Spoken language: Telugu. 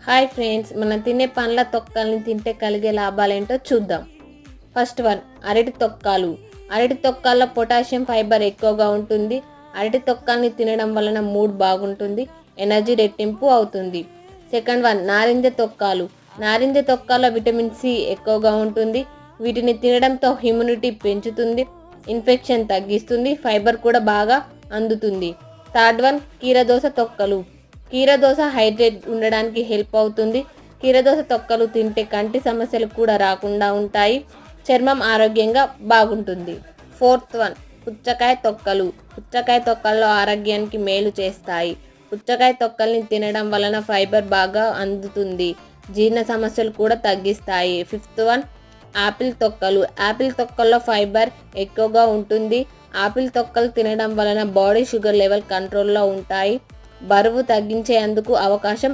హాయ్ ఫ్రెండ్స్, మనం తినే పండ్ల తొక్కల్ని తింటే కలిగే లాభాలేంటో చూద్దాం. ఫస్ట్ వన్, అరటి తొక్కలు. అరటి తొక్కల్లో పొటాషియం ఫైబర్ ఎక్కువగా ఉంటుంది. అరటి తొక్కల్ని తినడం వలన మూడ్ బాగుంటుంది, ఎనర్జీ రెట్టింపు అవుతుంది. సెకండ్ వన్, నారింజ తొక్కలు. నారింజ తొక్కల్లో విటమిన్ సి ఎక్కువగా ఉంటుంది. వీటిని తినడంతో ఇమ్యూనిటీ పెంచుతుంది, ఇన్ఫెక్షన్ తగ్గిస్తుంది, ఫైబర్ కూడా బాగా అందుతుంది. థర్డ్ వన్, కీరదోస తొక్కలు. కీరదోస హైడ్రేట్ ఉండడానికి హెల్ప్ అవుతుంది. కీరదోస తొక్కలు తింటే కంటి సమస్యలు కూడా రాకుండా ఉంటాయి, చర్మం ఆరోగ్యంగా బాగుంటుంది. ఫోర్త్ వన్, పుచ్చకాయ తొక్కలు. పుచ్చకాయ తొక్కల్లో ఆరోగ్యానికి మేలు చేస్తాయి. పుచ్చకాయ తొక్కల్ని తినడం వలన ఫైబర్ బాగా అందుతుంది, జీర్ణ సమస్యలు కూడా తగ్గిస్తాయి. ఫిఫ్త్ వన్, ఆపిల్ తొక్కలు. ఆపిల్ తొక్కల్లో ఫైబర్ ఎక్కువగా ఉంటుంది. ఆపిల్ తొక్కలు తినడం వలన బాడీ షుగర్ లెవెల్ కంట్రోల్లో ఉంటాయి, బరువు తగ్గించేందుకు అవకాశం